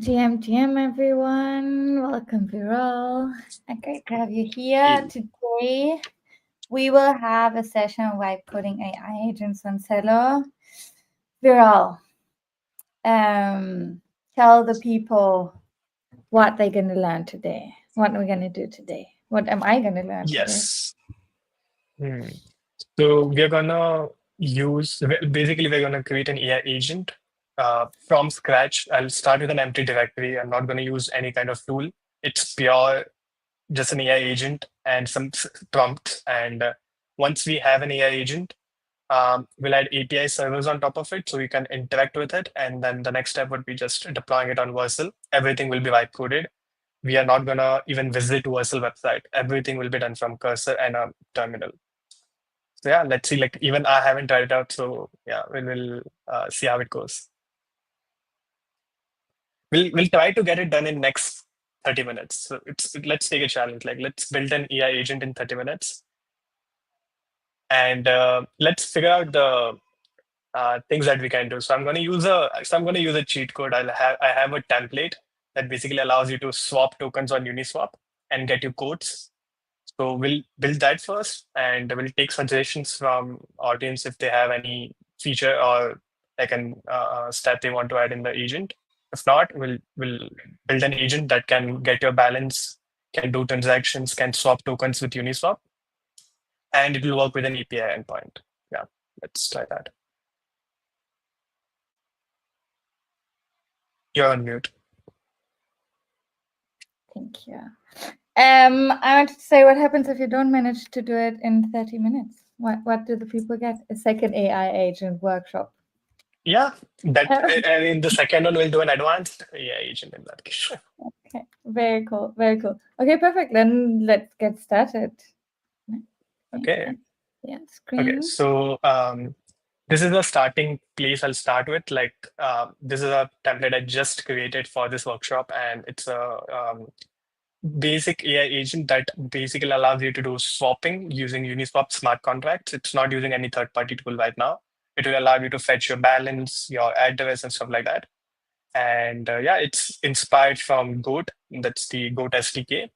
TM everyone. Welcome, Viral. Great to have you here. Today, we will have a session on vibe coding AI agents on Celo. Viral, tell the people what they're going to learn today. What we're going to do today. What am I going to learn today? Yes. Hmm. So we're gonna basically we're gonna create an AI agent from scratch. I'll start with an empty directory. I'm not gonna use any kind of tool. It's pure just an AI agent and some prompts. And once we have an AI agent, we'll add API servers on top of it so we can interact with it. And then the next step would be just deploying it on Vercel. Everything will be vibe coded. We are not gonna even visit Vercel website. Everything will be done from cursor and a terminal. So yeah, let's see. Like even I haven't tried it out, so yeah, we'll see how it goes. We'll try to get it done in next 30 minutes. So let's take a challenge. Like let's build an AI agent in 30 minutes, and let's figure out the things that we can do. So I'm going to use a cheat code. I have a template that basically allows you to swap tokens on Uniswap and get you quotes. So we'll build that first, and we'll take suggestions from audience if they have any feature or like an step they want to add in the agent. If not, we'll build an agent that can get your balance, can do transactions, can swap tokens with Uniswap, and it will work with an API endpoint. Yeah, let's try that. You're on mute. Thank you. I wanted to say, what happens if you don't manage to do it in 30 minutes? What do the people get? A second AI agent workshop. Yeah, and in the second one, we'll do an advanced AI agent in that case. Okay, very cool, very cool. Okay, perfect. Then let's get started. Okay. Yeah, screen. Okay, so this is the starting place I'll start with. Like this is a template I just created for this workshop, and it's a basic AI agent that basically allows you to do swapping using Uniswap smart contracts. It's not using any third-party tool right now. It will allow you to fetch your balance, your address, and stuff like that. And yeah, it's inspired from Goat. That's the Goat SDK.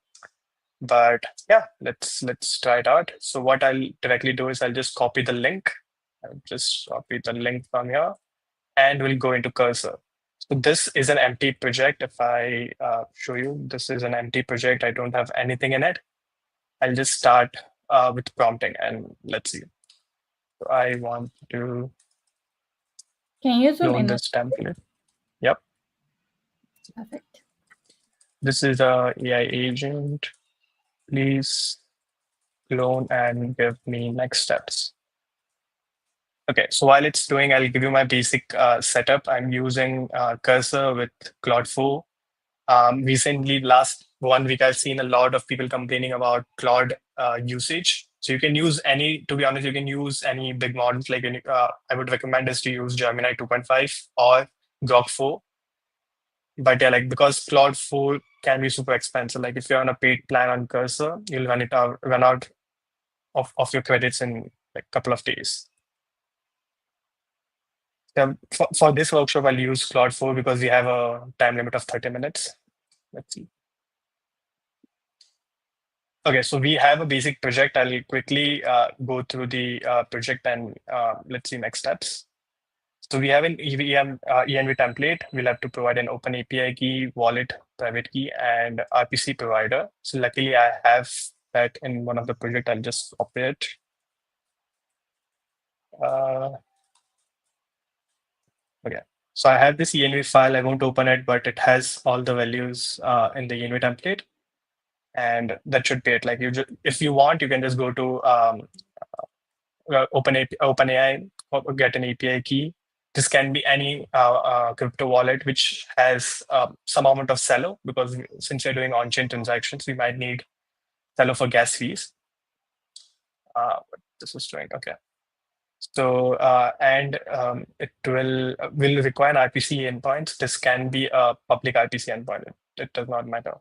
But yeah, let's try it out. So what I'll directly do is I'll just copy the link. I'll just copy the link from here, and we'll go into cursor. So this is an empty project. If I show you, this is an empty project. I don't have anything in it. I'll just start with prompting, and let's see. So I want to Can you zoom load in? this template. Yep. Perfect. This is a AI agent. Please clone and give me next steps. Okay, so while it's doing, I'll give you my basic setup. I'm using Cursor with Claude 4. Recently, last 1 week, I've seen a lot of people complaining about Claude usage. So you can use any, to be honest, you can use any big models. Like I would recommend is to use Gemini 2.5 or Grok 4. But yeah, like because Claude 4 can be super expensive. Like if you're on a paid plan on Cursor, you'll run out of your credits in like a couple of days. For this workshop, I'll use Claude 4 because we have a time limit of 30 minutes. Let's see. Okay, so we have a basic project. I'll quickly go through the project and let's see next steps. So we have an ENV template. We'll have to provide an open API key, wallet, private key, and RPC provider. So luckily, I have that in one of the project. I'll just copy it. Okay, so I have this env file. I won't open it, but it has all the values in the env template, and that should be it. Like if you want, you can just go to OpenAI or get an API key. This can be any crypto wallet which has some amount of Celo, because since you're doing on-chain transactions, we might need Celo for gas fees. This is doing okay. So it will require an RPC endpoint. This can be a public RPC endpoint. It does not matter.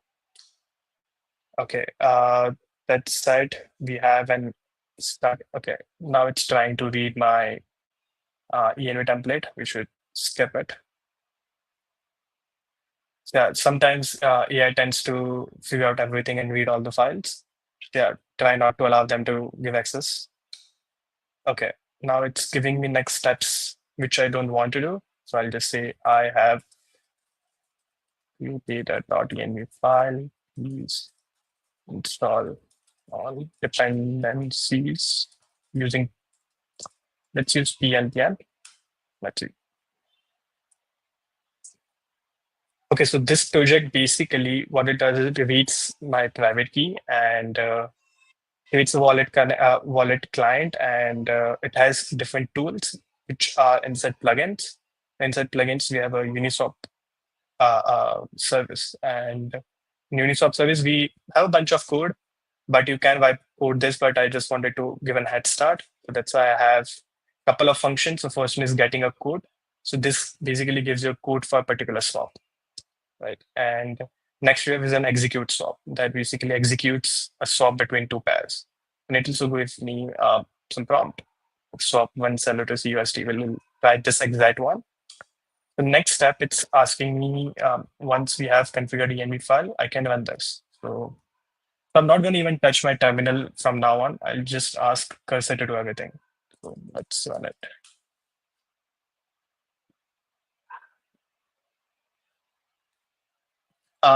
Okay. That said, we have an start. Okay. Now it's trying to read my env template. We should skip it. Yeah, sometimes AI tends to figure out everything and read all the files. Yeah, try not to allow them to give access. Okay, now it's giving me next steps, which I don't want to do. So I'll just say I have new data.env file. Please install all dependencies using, let's use pnpm. Let's see. Okay, so this project basically what it does is it reads my private key and it's a wallet client, and it has different tools which are inside plugins. Inside plugins, we have a Uniswap service, and in Uniswap service we have a bunch of code, but you can wipe code this. But I just wanted to give a head start, so that's why I have a couple of functions. The first one is getting a code. So this basically gives you a code for a particular swap, right? And next we have is an execute swap that basically executes a swap between two pairs. And it also gives me some prompt. Swap one Celo to CUSD. Will try this exact one. The next step, it's asking me once we have configured env file, I can run this. So I'm not going to even touch my terminal from now on. I'll just ask cursor to do everything. So let's run it.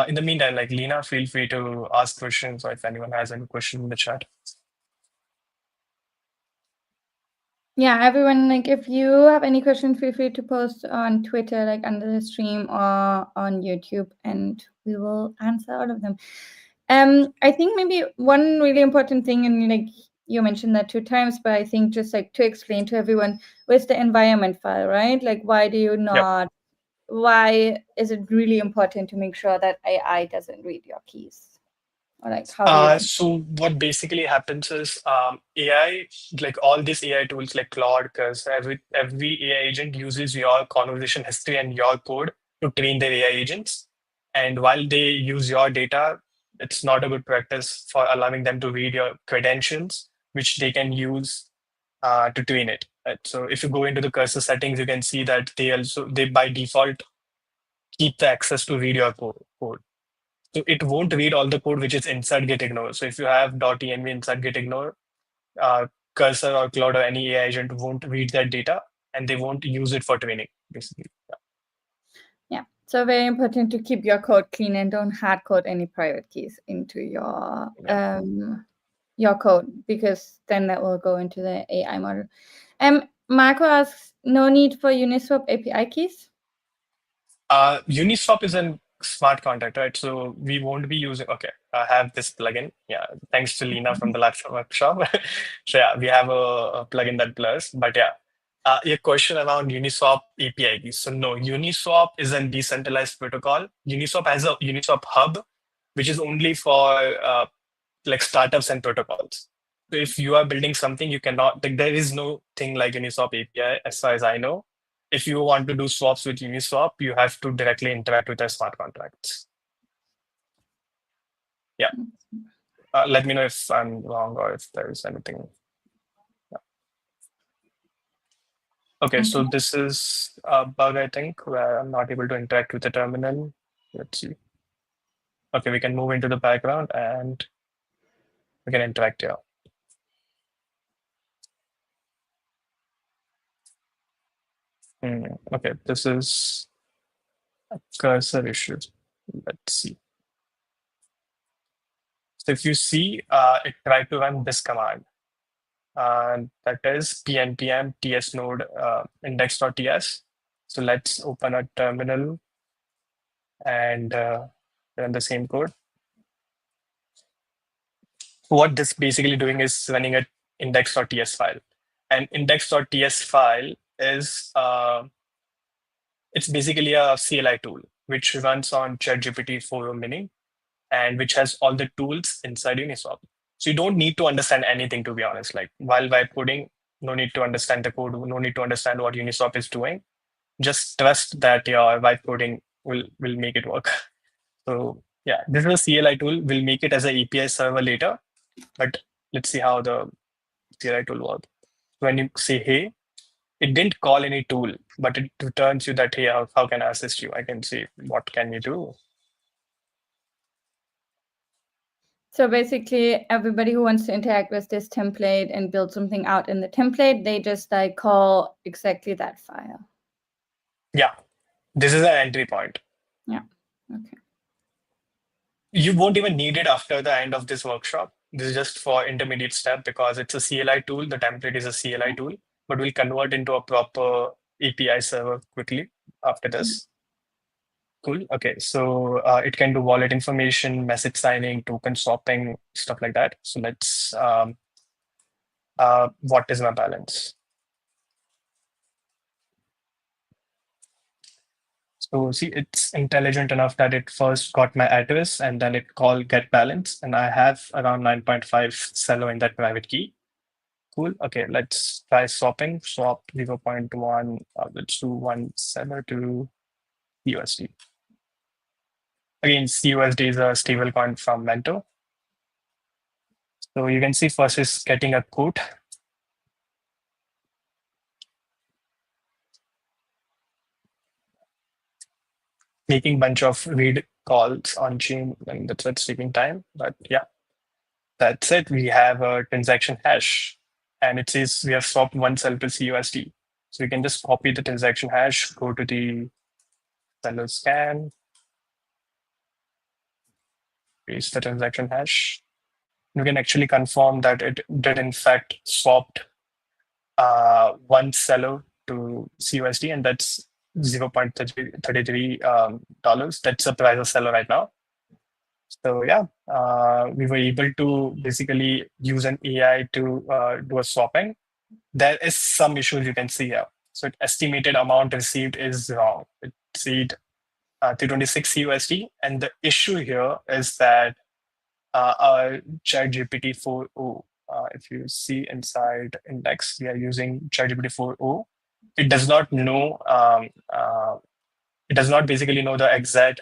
In the meantime, like Lena, feel free to ask questions or if anyone has any question in the chat. Yeah, everyone, like if you have any questions, feel free to post on Twitter, like under the stream or on YouTube, and we will answer all of them. I think maybe one really important thing, and like you mentioned that two times, but I think just like to explain to everyone, where's the environment file, right? Like why do you Yep. not, why is it really important to make sure that AI doesn't read your keys? Or like how do you think? So what basically happens is AI, like all these AI tools like Claude, because every AI agent uses your conversation history and your code to train their AI agents. And while they use your data, it's not a good practice for allowing them to read your credentials, which they can use to train it. Right? So if you go into the cursor settings, you can see that they by default keep the access to read your code. So it won't read all the code which is inside gitignore. So if you have .env inside gitignore, Cursor or Cloud or any AI agent won't read that data and they won't use it for training, basically. Yeah, so very important to keep your code clean and don't hard code any private keys into Yeah. your code, because then that will go into the AI model. Marco asks, no need for Uniswap API keys? Uniswap is a smart contract, right? So we won't be using, okay, I have this plugin. Yeah, thanks to Lena from the last workshop. So yeah, we have a plugin that blurs, but yeah. Your question around Uniswap API keys. So no, Uniswap is a decentralized protocol. Uniswap has a Uniswap hub, which is only for like startups and protocols. So if you are building something, you cannot, like there is no thing like Uniswap API as far as I know. If you want to do swaps with Uniswap, you have to directly interact with their smart contracts. Yeah. Let me know if I'm wrong or if there is anything. Yeah. Okay, so Okay. this is a bug, I think, where I'm not able to interact with the terminal. Let's see. Okay, we can move into the background and we can interact here. Okay, this is a cursor issue. Let's see. So if you see, it tried to run this command, and that is pnpm tsnode index.ts. So let's open a terminal and run the same code. What this basically doing is running a index.ts file. And index.ts file is it's basically a CLI tool which runs on ChatGPT 4 mini and which has all the tools inside Uniswap. So you don't need to understand anything, to be honest. Like while vibe coding, no need to understand the code, no need to understand what Uniswap is doing. Just trust that your vibe coding will make it work. So yeah, this is a CLI tool. We'll make it as an API server later, but let's see how the CLI tool works. When you say hey, It didn't call any tool, but it returns you that, hey, how can I assist you? I can see what can you do. So basically, everybody who wants to interact with this template and build something out in the template, they just like call exactly that file. Yeah, this is an entry point. Yeah. Okay. You won't even need it after the end of this workshop. This is just for intermediate step because it's a CLI tool. The template is a CLI tool, but we'll convert into a proper API server quickly after this. Cool. Okay. So it can do wallet information, message signing, token swapping, stuff like that. So let's, what is my balance? So see, it's intelligent enough that it first got my address and then it called get balance. And I have around 9.5 Celo in that private key. Cool. Okay, let's try swapping. Swap 0.1. Let's do 1 Celo to USD. Again, CUSD is a stablecoin from Mento. So you can see first is getting a quote. Making bunch of read calls on chain, and that's what's taking time. But yeah, that's it. We have a transaction hash, and it says we have swapped 1 Celo to CUSD. So you can just copy the transaction hash, go to the Celo scan, paste the transaction hash. You can actually confirm that it did in fact swapped 1 Celo to CUSD, and that's $0.33. That's the price of Celo right now. So yeah, we were able to basically use an AI to do a swapping. There is some issues you can see here. So estimated amount received is wrong. It received 326 USD, and the issue here is that our ChatGPT 4o. If you see inside index, we are using ChatGPT 4o. It does not know. It does not basically know the exact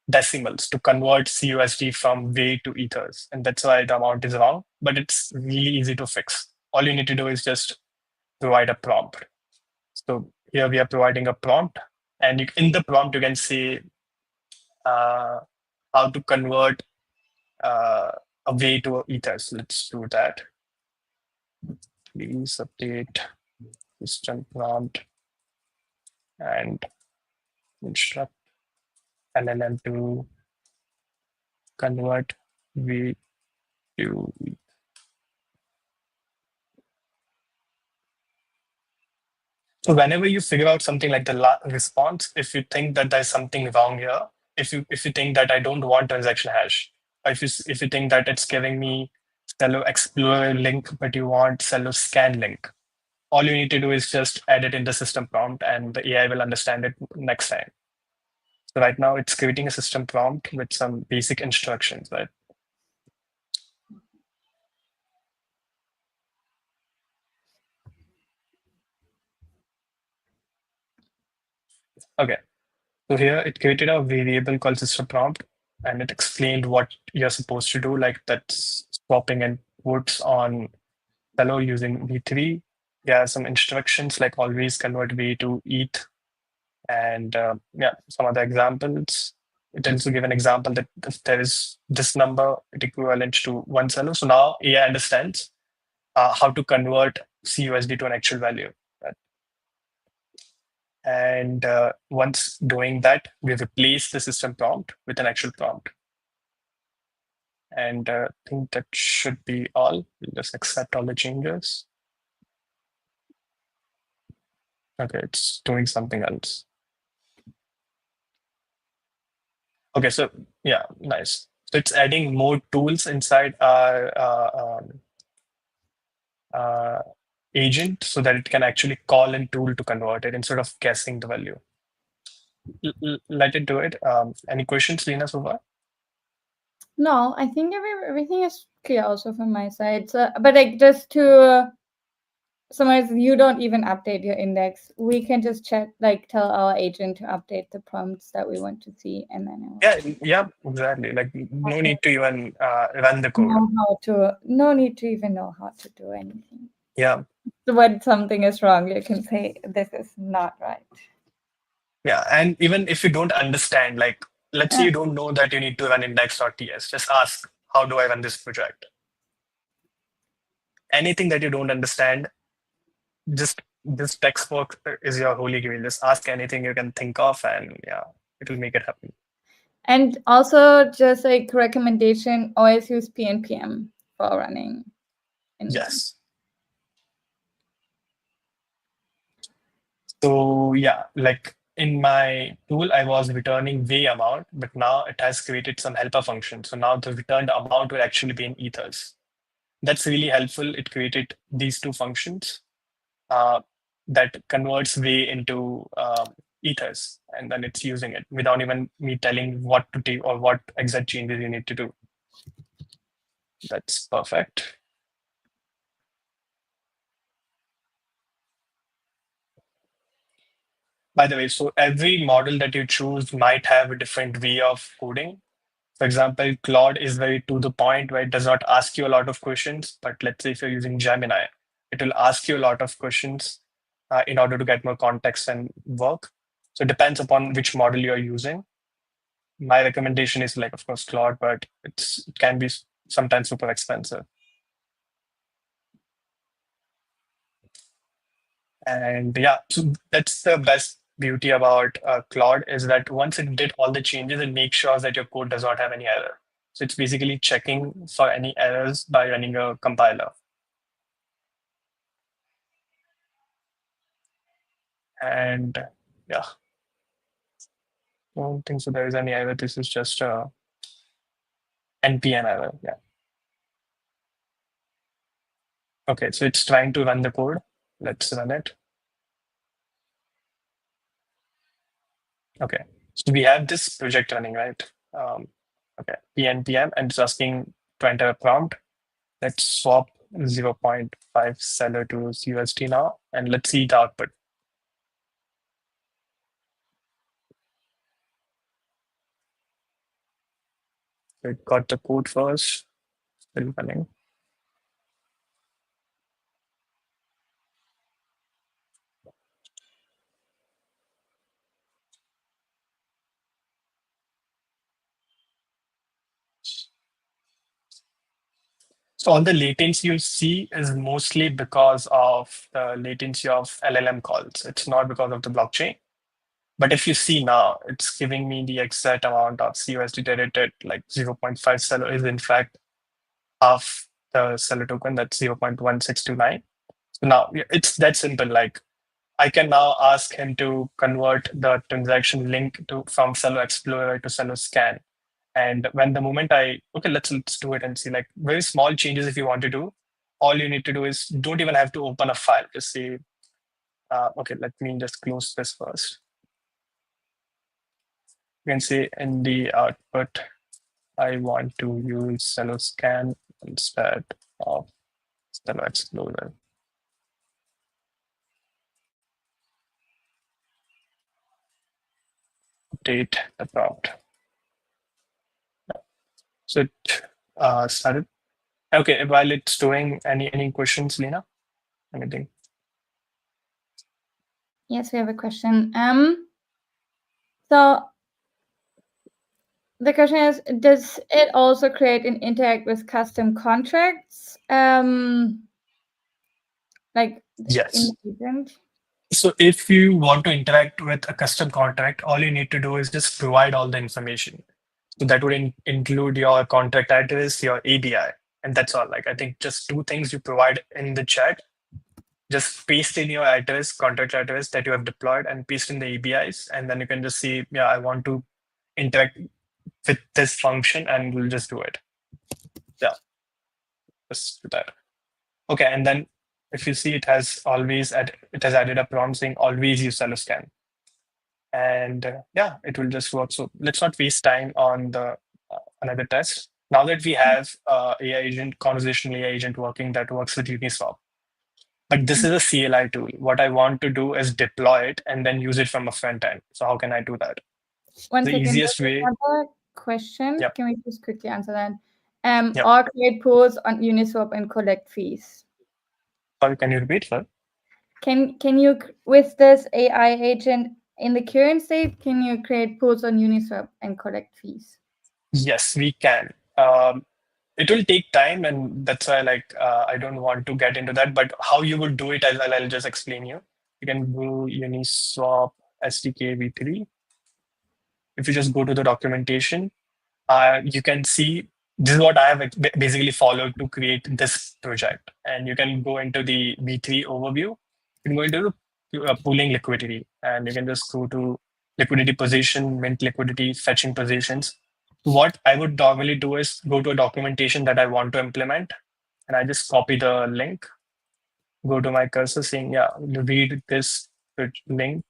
decimals to convert CUSD from way to ethers, and that's why the amount is wrong. But it's really easy to fix. All you need to do is just provide a prompt. So here we are providing a prompt, and in the prompt you can see how to convert a way to ethers. Let's do that. Please update system prompt and instruct LLM to convert V to. So whenever you figure out something like the response, if you think that there's something wrong here, if you think that I don't want transaction hash, or if you think that it's giving me Celo Explorer link, but you want Celo scan link, all you need to do is just add it in the system prompt, and the AI will understand it next time. So right now it's creating a system prompt with some basic instructions, right? Okay. So here it created a variable called system prompt, and it explained what you're supposed to do, like that's swapping and quotes on Celo using V3. There are some instructions like always convert V to ETH, and yeah, some other examples. It tends to give an example that if there is this number, it equivalent to 1 Celo. So now AI understands how to convert CUSD to an actual value. Right? And once doing that, we replace the system prompt with an actual prompt. And I think that should be all. We'll just accept all the changes. Okay, it's doing something else. Okay, so yeah, nice. So it's adding more tools inside our uh, agent so that it can actually call in tool to convert it instead of guessing the value. Let it do it. Any questions, Lena, so far? No, I think everything is clear also from my side. So, but like just to summarize, you don't even update your index. We can just check, like tell our agent to update the prompts that we want to see, and then Yeah, exactly. Like no need to even run the code. know how to. No need to even know how to do anything. Yeah. when something is wrong, you can say this is not right. Yeah, and even if you don't understand, like let's say Uh, you don't know that you need to run index.ts, just ask, how do I run this project? Anything that you don't understand, just this textbook is your holy grail. Just ask anything you can think of, and yeah, it will make it happen. and also, just like recommendation, always use PNPM for running in. Yes. So yeah, like in my tool, I was returning way amount, but now it has created some helper function. So now the returned amount will actually be in ethers. That's really helpful. It created these two functions uh, that converts way into ethers, and then it's using it without even me telling what to do or what exact changes you need to do. That's perfect. By the way, so every model that you choose might have a different way of coding. For example, Claude is very to the point where it does not ask you a lot of questions. But let's say if you're using Gemini, it will ask you a lot of questions in order to get more context and work. So it depends upon which model you're using. My recommendation is like, of course, Claude, but it can be sometimes super expensive. And yeah, so that's the best beauty about Claude is that once it did all the changes, it makes sure that your code does not have any error. So it's basically checking for any errors by running a compiler. And yeah, I don't think so there is any error. This is just a NPM error. Yeah. Okay, so it's trying to run the code. Let's run it. Okay, so we have this project running, right? Okay, PNPM, and it's asking to enter a prompt. Let's swap 0.5 seller to USD now, and let's see the output. So it got the code first, still running. So all the latency you see is mostly because of the latency of LLM calls. It's not because of the blockchain. But if you see now, it's giving me the exact amount of CUSD credited, like 0.5 Celo is in fact half the Celo token, that's 0.1629. So now it's that simple. Like I can now ask him to convert the transaction link to from Celo Explorer to Celo Scan. And when the moment okay, let's do it and see like very small changes if you want to do. All you need to do is don't even have to open a file. Just say, okay, let me just close this first. You can say in the output, I want to use Celo Scan instead of Celo Explorer. Update the prompt. So it started. Okay, while it's doing, any questions, Lena? Anything? Yes, we have a question. So the question is, does it also create and interact with custom contracts? Like in Yes. the agent? So if you want to interact with a custom contract, all you need to do is just provide all the information. So that would include your contract address, your ABI, and that's all. Like I think just two things you provide in the chat. Just paste in your address, contract address that you have deployed, and paste in the ABIs, and then you can just see, yeah, I want to interact with this function, and we'll just do it. Yeah, just do that. Okay, and then if you see, it has added a prompt saying always use Celoscan, and yeah, it will just work. So let's not waste time on the another test. Now that we have AI agent, conversational AI agent working that works with Uniswap, but this is a CLI tool. What I want to do is deploy it and then use it from a front end. So how can I do that? One The second, easiest there's way. another question. Yep. Can we just quickly answer that? Yep. Or create pools on Uniswap and collect fees. Sorry, can you repeat, sir? Can you with this AI agent in the current state, can you create pools on Uniswap and collect fees? Yes, we can. It will take time, and that's why I don't want to get into that. But how you would do it as well, I'll just explain you. You can go Uniswap SDK v3. If you just go to the documentation, you can see this is what I have basically followed to create this project. And you can go into the V3 overview. You can go into the pooling liquidity, and you can just go to liquidity position, mint liquidity, fetching positions. What I would normally do is go to a documentation that I want to implement, and I just copy the link, go to my cursor saying, yeah, read this link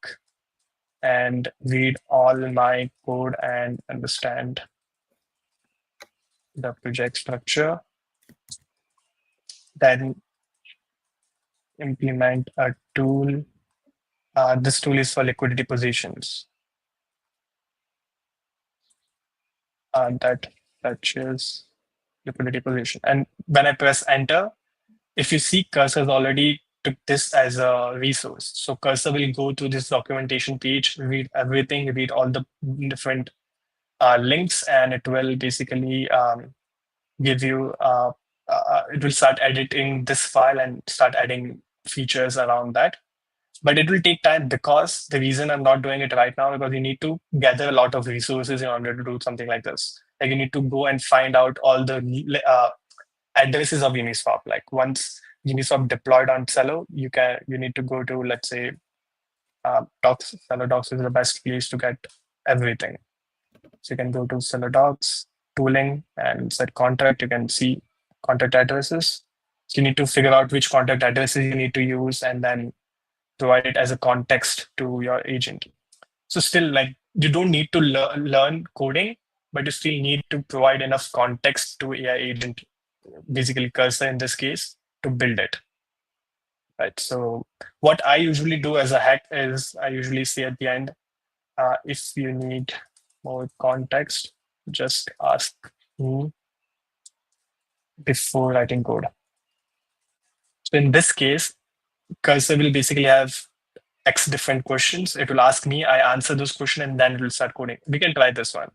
and read all my code and understand the project structure, then implement a tool. This tool is for liquidity positions that fetches liquidity position. And when I press enter, if you see cursor already took this as a resource. So cursor will go to this documentation page, read everything, read all the different links, and it will basically give you, it will start editing this file and start adding features around that. But it will take time because the reason I'm not doing it right now because you need to gather a lot of resources in order to do something like this. Like you need to go and find out all the addresses of Uniswap. Like once Uniswap deployed on Celo, you need to go to, let's say, Docs. Celo Docs is the best place to get everything. So you can go to Celo Docs, tooling, and set contract. You can see contact addresses. So you need to figure out which contact addresses you need to use and then provide it as a context to your agent. So still, like you don't need to learn coding, but you still need to provide enough context to AI agent, basically cursor in this case, to build it. Right. So what I usually do as a hack is I usually say at the end, if you need more context, just ask me before writing code. So in this case, cursor will basically have X different questions. It will ask me, I answer those questions, and then it will start coding. We can try this one.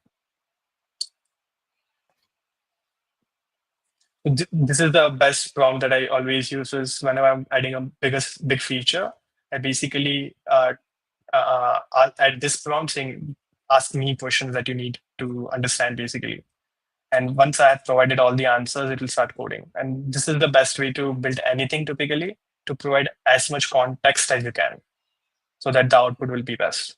This is the best prompt that I always use is whenever I'm adding a big feature. I basically I'll add this prompt saying, ask me questions that you need to understand basically. And once I have provided all the answers, it will start coding. And this is the best way to build anything typically, to provide as much context as you can so that the output will be best.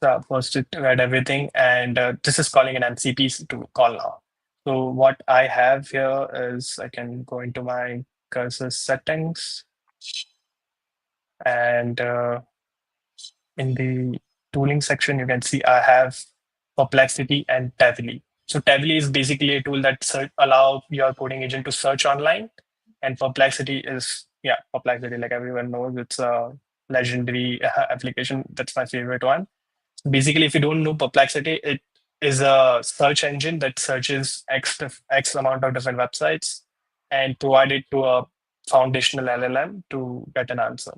So first it read everything, and this is calling an MCP to call now. So what I have here is I can go into my cursor settings, and in the tooling section, you can see I have Perplexity and Tavily. So Tavily is basically a tool that allow your coding agent to search online, and Perplexity is Perplexity, like everyone knows, it's a legendary application. That's my favorite one. Basically, if you don't know Perplexity, it is a search engine that searches X amount of different websites and provide it to a foundational LLM to get an answer.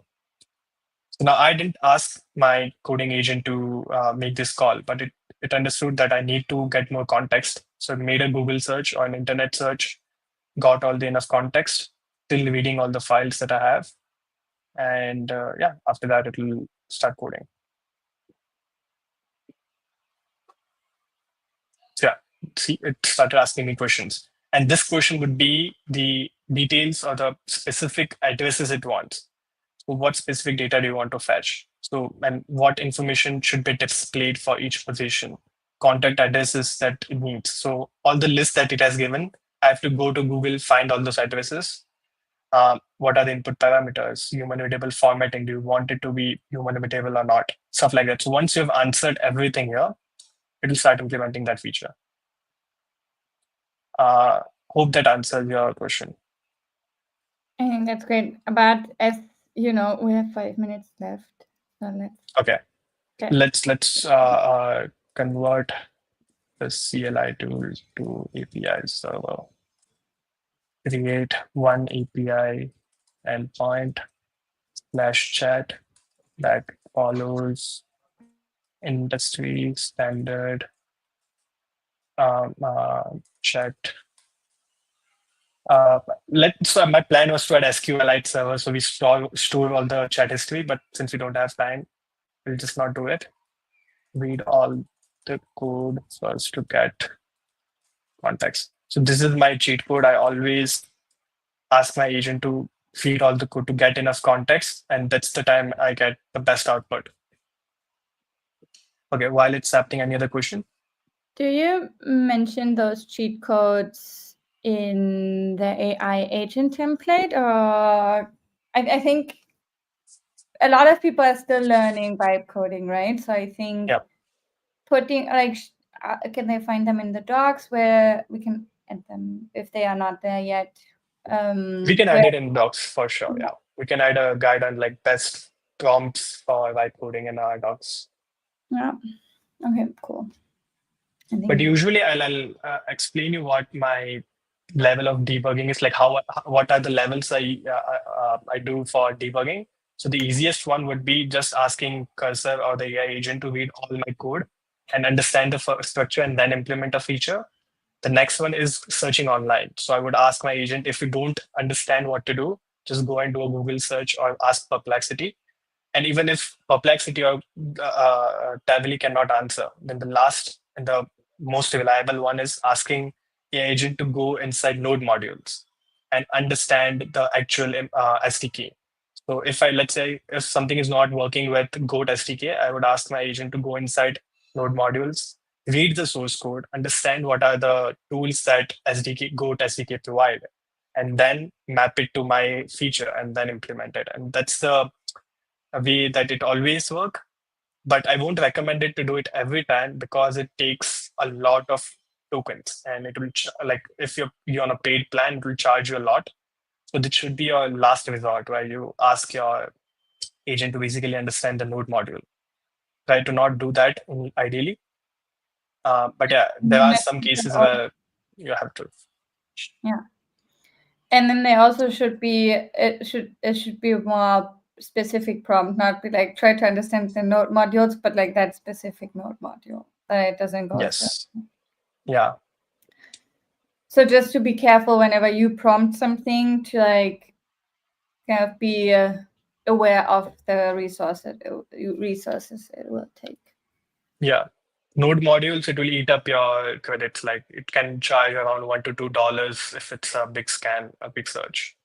So now I didn't ask my coding agent to make this call, but it understood that I need to get more context. So it made a Google search or an internet search, got all the enough context, still reading all the files that I have. And after that, it will start coding. So yeah, see, it started asking me questions. And this question would be the details or the specific addresses it wants. So what specific data do you want to fetch? So, and what information should be displayed for each position? Contact addresses that it needs. So all the list that it has given, I have to go to Google, find all those addresses. What are the input parameters? Human immutable formatting. Do you want it to be human immutable or not? Stuff like that. So once you've answered everything here, it will start implementing that feature. Hope that answers your question. I think that's great. But as you know, we have 5 minutes left. So Okay. Let's convert the CLI tool to API server. create one API endpoint slash chat that follows industry standard um, uh, chat. Uh, so my plan was to add SQLite server, so we store all the chat history. But since we don't have time, we'll just not do it. Read all the code first to get context. So this is my cheat code. I always ask my agent to feed all the code to get enough context, and that's the time I get the best output. Okay, while it's happening, any other question? Do you mention those cheat codes in the AI agent template, or I think a lot of people are still learning vibe coding, right? So I think Yeah, putting can they find them in the docs where we can add them if they are not there yet? we can Where add it in docs for sure. Yeah, we can add a guide on like best prompts for vibe coding in our docs. yeah, okay, cool. I But think usually, I'll explain you what my level of debugging is like. What are the levels I do for debugging? So the easiest one would be just asking cursor or the AI agent to read all my code and understand the structure and then implement a feature. The next one is searching online. So I would ask my agent if you don't understand what to do, just go and do a Google search or ask Perplexity. And even if Perplexity or Tavily cannot answer, then the last and the most reliable one is asking the agent to go inside node modules and understand the actual SDK. So if let's say, if something is not working with Goat SDK, I would ask my agent to go inside node modules, read the source code, understand what are the tools that Goat SDK provide, and then map it to my feature and then implement it. And that's the a way that it always work, but I won't recommend it to do it every time because it takes a lot of tokens and it will like if you're on a paid plan, it will charge you a lot. So this should be your last resort where you ask your agent to basically understand the node module. Try to not do that ideally. But yeah, there are some cases where you have to. yeah. And then they also should be it should be a more specific prompt, not be like try to understand the node modules, but like that specific node module that it doesn't go through. Yes. Yeah. So just to be careful whenever you prompt something to like kind of be aware of the resources it will take. Yeah. Node modules, it will eat up your credits. Like it can charge around $1 to $2 if it's a big scan, a big search.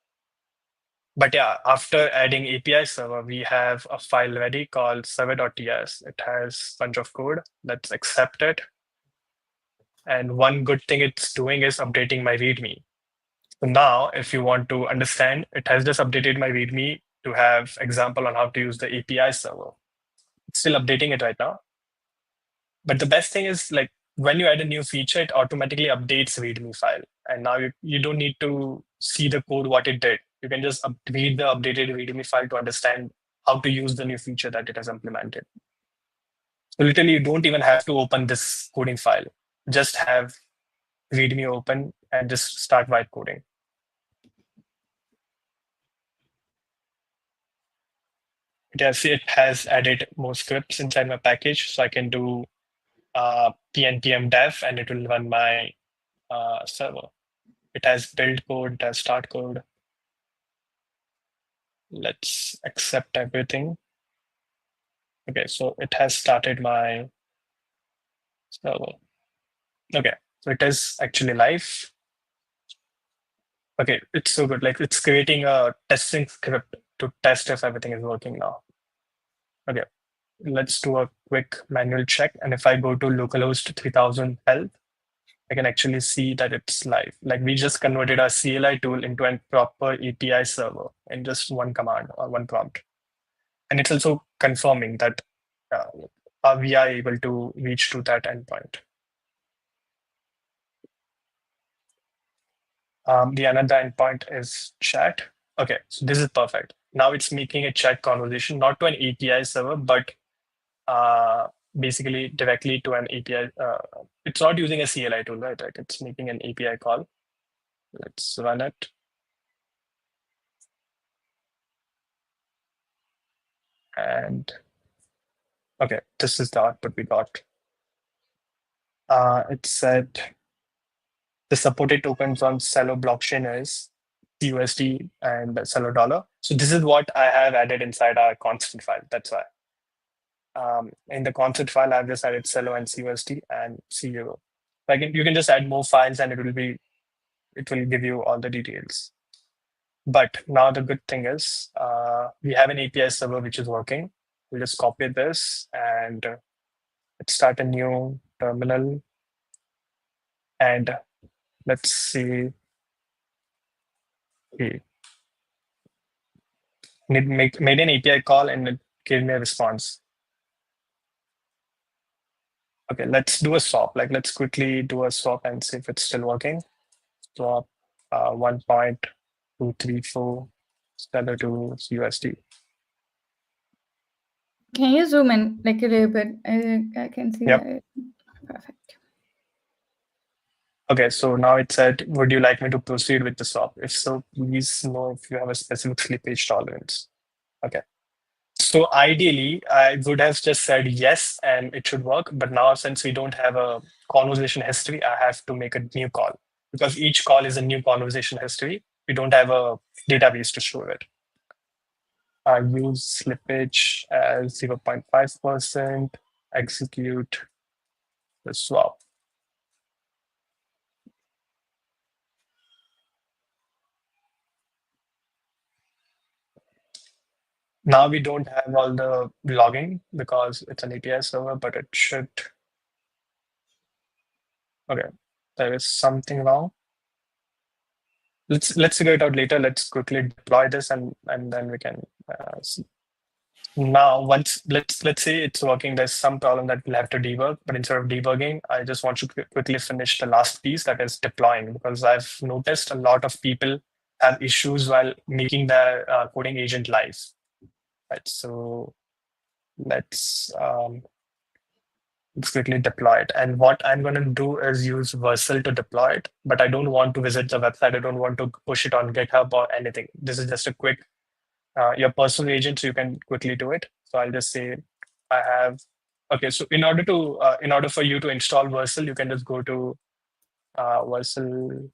But yeah, after adding API server, we have a file ready called server.ts. It has a bunch of code. Let's accept it. And one good thing it's doing is updating my README. So now, if you want to understand, it has just updated my README to have example on how to use the API server. It's still updating it right now. But the best thing is like when you add a new feature, it automatically updates README file. And now you don't need to see the code, what it did. You can just read the updated README file to understand how to use the new feature that it has implemented. So literally, you don't even have to open this coding file. Just have README open and just start vibe coding. It has added more scripts inside my package, so I can do pnpm dev and it will run my server. It has build code, it has start code. Let's accept everything. Okay, so it has started my server. Okay, so it is actually live. Okay, it's so good. Like it's creating a testing script to test if everything is working now. Okay, let's do a quick manual check. And if I go to localhost 3000 health, I can actually see that it's live. Like we just converted our CLI tool into a proper API server in just one command or one prompt. And it's also confirming that we are able to reach to that endpoint. The another endpoint is chat. Okay, so this is perfect. Now it's making a chat conversation, not to an API server, but basically directly to an API. It's not using a CLI tool, right? Like it's making an API call. Let's run it. And okay, this is the output we got. It said the supported tokens on Celo blockchain is CUSD and Celo dollar. So this is what I have added inside our constant file. That's why. In the constant file, I've just added Celo and CUSD and CUO. You can just add more files and it will give you all the details. But now the good thing is we have an API server which is working. We'll just copy this and let's start a new terminal. And let's see. Okay. Made an API call and it gave me a response. Okay, let's do a swap. Like let's quickly do a swap and see if it's still working. Swap 1.234 Stellar to USD. Can you zoom in like a little bit? I can see Yep. that. Perfect. Okay, so now it said, would you like me to proceed with the swap? If so, please know if you have a specific slippage tolerance. Okay. So ideally, I would have just said yes and it should work. But now, since we don't have a conversation history, I have to make a new call because each call is a new conversation history. We don't have a database to show it. I use slippage as 0.5%, execute the swap. Now we don't have all the logging because it's an API server, but it should. Okay, there is something wrong. Let's figure it out later. Let's quickly deploy this and then we can see. Now, once let's say it's working, there's some problem that we'll have to debug, but instead of debugging, I just want to quickly finish the last piece that is deploying because I've noticed a lot of people have issues while making their coding agent live. Right, so let's quickly deploy it. And what I'm going to do is use Vercel to deploy it, but I don't want to visit the website. I don't want to push it on GitHub or anything. This is just a quick your personal agent, so you can quickly do it. So I'll just say I have. Okay, so in order for you to install Vercel, you can just go to Vercel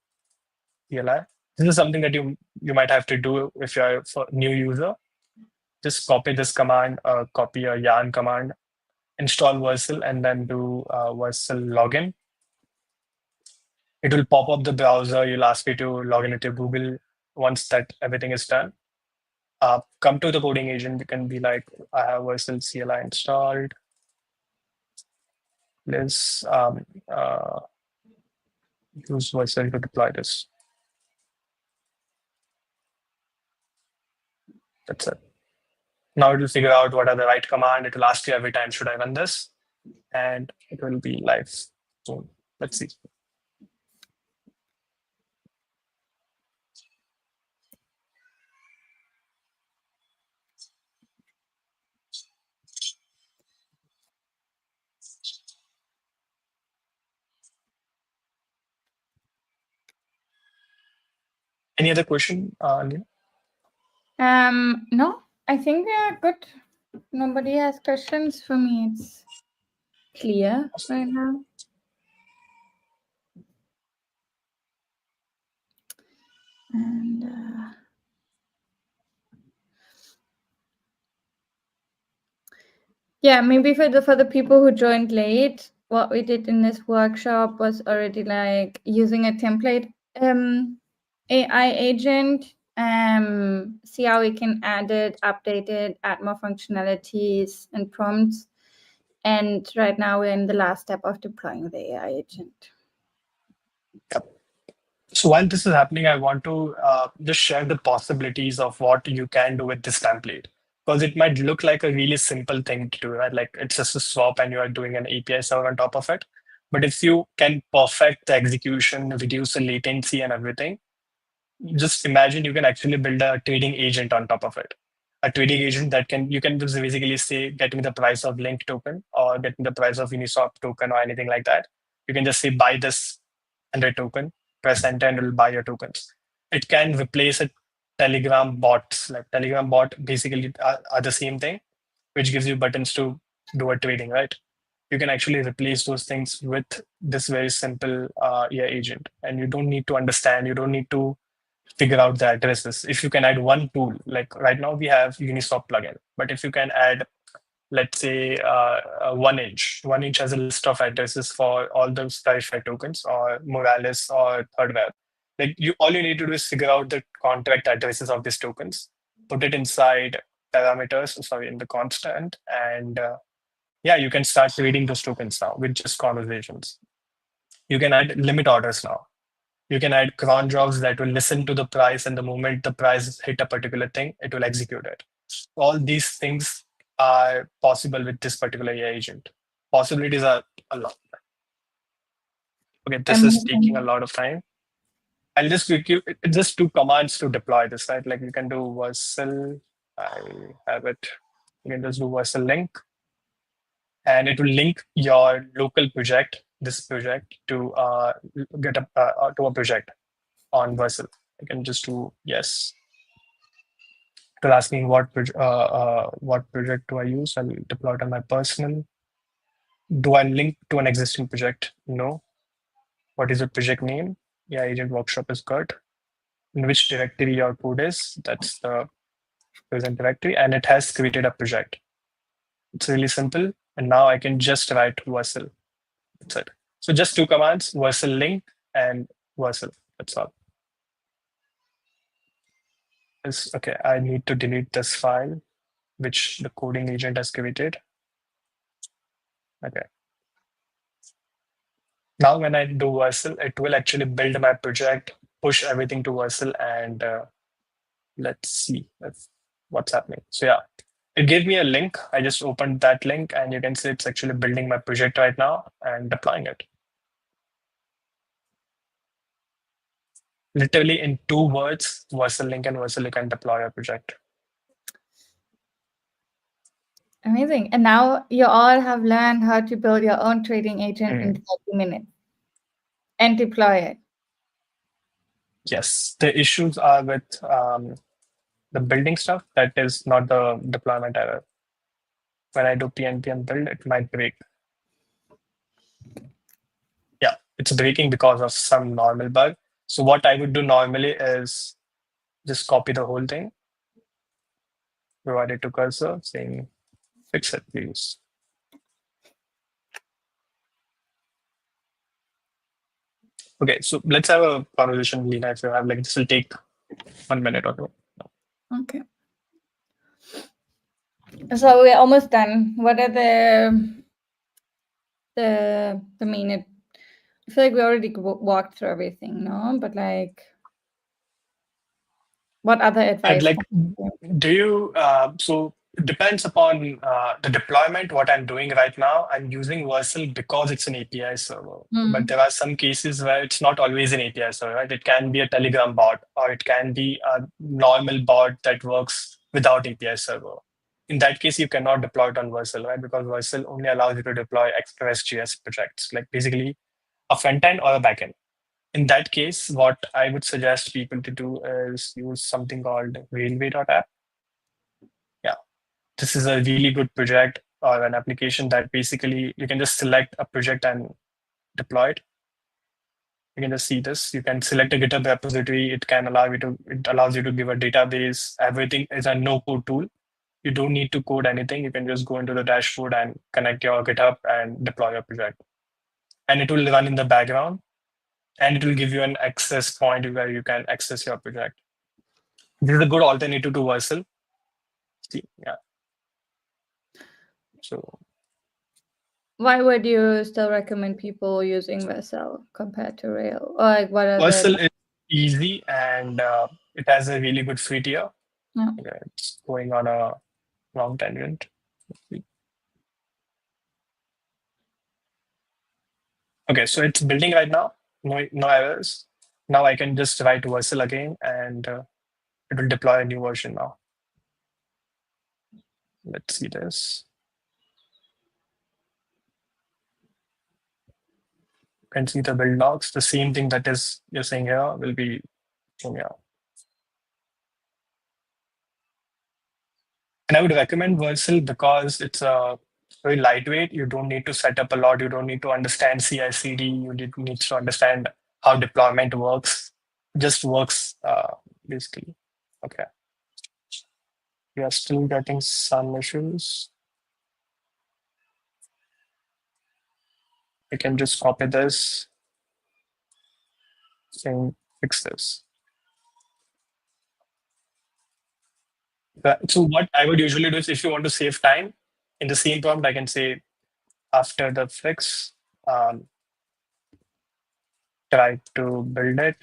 CLI. This is something that you might have to do if you're a new user. Just copy this command, copy a yarn command, install Vercel, and then do Vercel login. It will pop up the browser. You'll ask you to log in with your Google. Once that everything is done, come to the coding agent. You can be like, I have Vercel CLI installed. Let's use Vercel to deploy this. That's it. Now it will figure out what are the right command. It will ask you every time, should I run this? And it will be live soon. Let's see. Any other question, Lina? No, I think we are good. Nobody has questions for me. It's clear right now. And yeah, maybe for the people who joined late, what we did in this workshop was already like using a template AI agent, see how we can add it, update it, add more functionalities and prompts. And right now we're in the last step of deploying the AI agent. Yep. So while this is happening, I want to just share the possibilities of what you can do with this template. Because it might look like a really simple thing to do, right? Like it's just a swap and you are doing an API server on top of it. But if you can perfect the execution, reduce the latency and everything, just imagine you can actually build a trading agent on top of it. A trading agent that you can just basically say, get me the price of Link token or get me the price of Uniswap token or anything like that. You can just say, buy this 100 token press enter and it will buy your tokens. It can replace a Telegram bots. Like Telegram bot basically are the same thing, which gives you buttons to do a trading, right? You can actually replace those things with this very simple AI agent, and you don't need to understand. You don't need to figure out the addresses. If you can add one tool, like right now we have Uniswap plugin, but if you can add, let's say, 1inch. 1inch has a list of addresses for all those verified tokens, or Morales or Thirdware. Like all you need to do is figure out the contract addresses of these tokens, put it inside parameters, sorry, in the constant, and yeah, you can start reading those tokens now with just conversations. You can add limit orders now. You can add cron jobs that will listen to the price, and the moment the price hit a particular thing, it will execute it. All these things are possible with this particular AI agent. Possibilities are a lot. Okay, this is taking a Amazing. lot of time. I'll just quick you it's just two commands to deploy this, right? Like you can do Vercel. I have it. You can just do Vercel link, and it will link your local project, this project, to get to a project on Vercel. I can just do yes. They're asking what project do I use? I'll deploy it on my personal. Do I link to an existing project? No. What is the project name? Yeah, Agent Workshop is good. In which directory your code is? That's the present directory, and it has created a project. It's really simple. And now I can just write Vercel. That's it. So just two commands, Vercel link and Vercel. That's all. Okay, I need to delete this file, which the coding agent has created. Okay. Now when I do Vercel, it will actually build my project, push everything to Vercel, and let's see what's happening. So yeah, it gave me a link. I just opened that link, and you can see it's actually building my project right now and deploying it. Literally in 2 words, Vercel link and Vercel you can deploy a project. Amazing. And now you all have learned how to build your own trading agent in Mm. 30 minutes and deploy it. Yes, the issues are with the building stuff. That is not the deployment error. When I do PNPM build, it might break. Yeah, it's breaking because of some normal bug. So what I would do normally is just copy the whole thing, provide it to cursor, saying fix it, please. Okay, so let's have a conversation, Lena. If you have, like, this will take 1 minute or so. Okay. So we're almost done. What are the main? I feel like we already walked through everything, no? But like, what other I'd advice like, can you give? do you, so it depends upon the deployment, what I'm doing right now. I'm using Vercel because it's an API server. But there are some cases where it's not always an API server, right? It can be a Telegram bot, or it can be a normal bot that works without API server. In that case, you cannot deploy it on Vercel, right? Because Vercel only allows you to deploy Express.js projects, like basically a front end or a backend. In that case, what I would suggest people to do is use something called Railway.app. Yeah, this is a really good project or an application that basically you can just select a project and deploy it. You can just see this. You can select a GitHub repository. It allows you to give a database. Everything is a no-code tool. You don't need to code anything. You can just go into the dashboard and connect your GitHub and deploy your project. And it will run in the background, and it will give you an access point where you can access your project. This is a good alternative to Vercel. See, yeah. So Why would you still recommend people using Vercel compared to Rail? Or like, what are the? Vercel is easy, and it has a really good free tier. Yeah. Okay, it's going on a long tangent. Okay, so it's building right now. No errors. Now I can just write Vercel again, and it will deploy a new version now. Let's see this. can see the build logs. The same thing that is you're saying here will be shown here. And I would recommend Vercel because it's a very lightweight. You don't need to set up a lot. You don't need to understand CI/CD. You need to understand how deployment works. Just works basically. Okay. We are still getting some issues. I can just copy this, saying fix this. So what I would usually do is if you want to save time, in the same prompt, I can say after the fix, um, try to build it.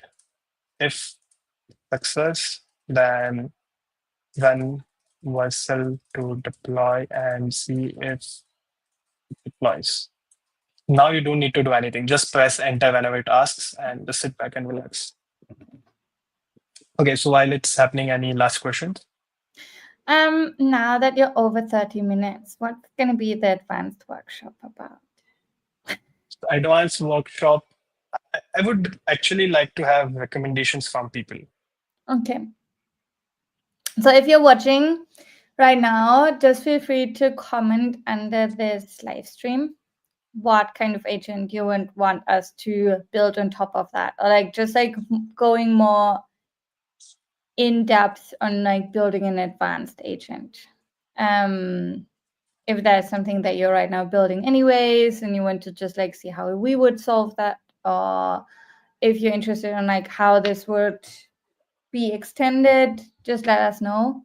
If success, then run Vercel to deploy and see if it deploys. Now you don't need to do anything. Just press enter whenever it asks and just sit back and relax. Okay, so while it's happening, any last questions? Now that you're over 30 minutes, what's going to be the advanced workshop about? Advanced workshop, I would actually like to have recommendations from people. Okay. So if you're watching right now, just feel free to comment under this live stream what kind of agent you would want us to build on top of that, or like just like going more in depth on like building an advanced agent. If there's something that you're right now building anyways and you want to just like see how we would solve that, or if you're interested in like how this would be extended, just let us know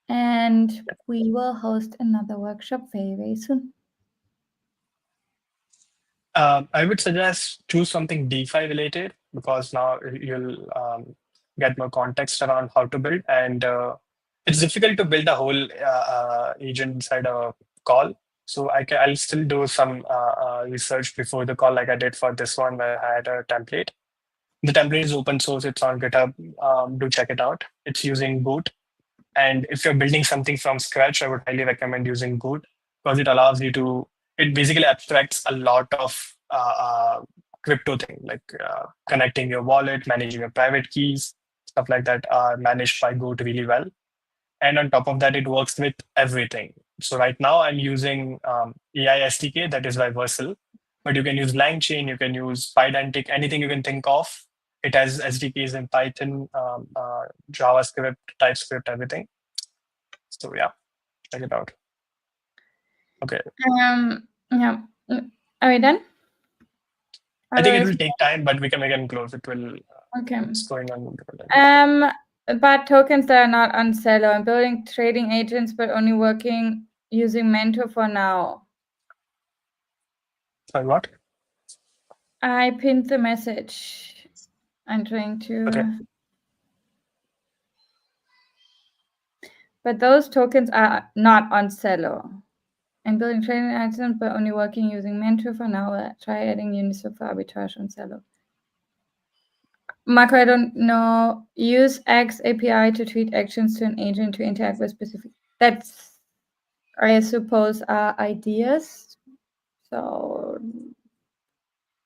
and we will host another workshop very, very soon. I would suggest choose something DeFi related because now you'll get more context around how to build. And it's difficult to build a whole agent inside a call. So I'll still do some research before the call, like I did for this one, where I had a template. The template is open source. It's on GitHub. Do check it out. It's using Boot. And if you're building something from scratch, I would highly recommend using Boot because it allows you to, it basically abstracts a lot of crypto thing, like connecting your wallet, managing your private keys, stuff like that are managed by Boot really well. And on top of that, it works with everything. So right now I'm using AI SDK, that is by Vercel, but you can use LangChain, you can use Pydantic, anything you can think of. It has SDKs in Python, JavaScript, TypeScript, everything. So yeah, check it out. Okay. Yeah. Are we done? I think it will take time, but we can close. It will. Okay. It's going on. But tokens that are not on Celo. I'm building trading agents, but only working using Mentor for now. Sorry, what? I pinned the message. I'm trying to. Okay. But those tokens are not on Celo. I'm building trading agents, but only working using Mentor for now. Try adding Uniswap for arbitrage on Celo. Marco, I don't know. Use X API to tweet actions to an agent to interact with specific. That's, I suppose, are ideas. So,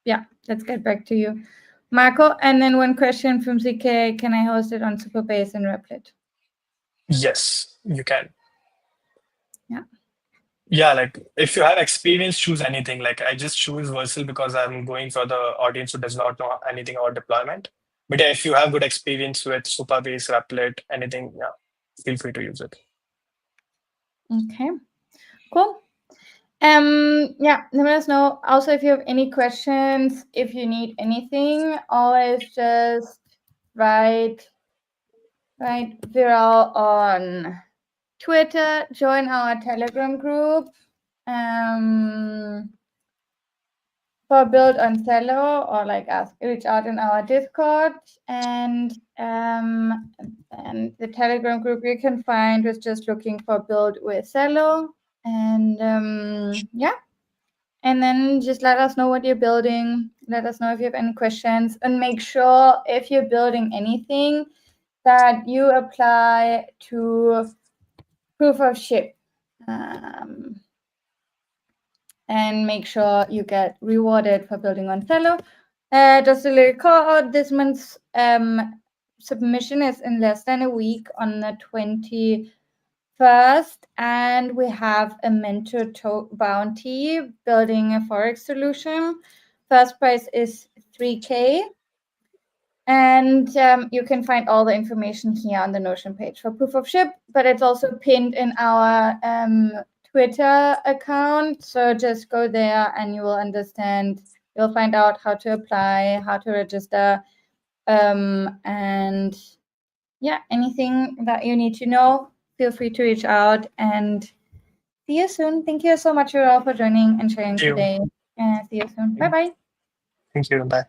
yeah, let's get back to you, Marco. And then one question from CK: can I host it on Superbase and Replit? Yes, you can. Yeah. Yeah, like if you have experience, choose anything. Like I just choose Vercel because I'm going for the audience who does not know anything about deployment. But yeah, if you have good experience with Superbase, Replit, anything, yeah, feel free to use it. Okay, cool. Yeah, let us know. Also, if you have any questions, if you need anything, always just write Viral on Twitter, join our Telegram group for Build on Celo, or like reach out in our Discord, and the Telegram group you can find with just looking for Build with Celo, and yeah, and then just let us know what you're building. Let us know if you have any questions, and make sure if you're building anything that you apply to proof of ship. and make sure you get rewarded for building on Celo. Just a little call out, this month's submission is in less than a week on the 21st, and we have a mentor bounty building a Forex solution. First prize is 3K. And you can find all the information here on the Notion page for proof of ship, but it's also pinned in our Twitter account. So just go there and you will understand. You'll find out how to apply, how to register, and yeah, anything that you need to know, feel free to reach out, and see you soon. Thank you so much, Ural, for joining and sharing Thank you. today. See you soon. Bye-bye. Thank you. Bye.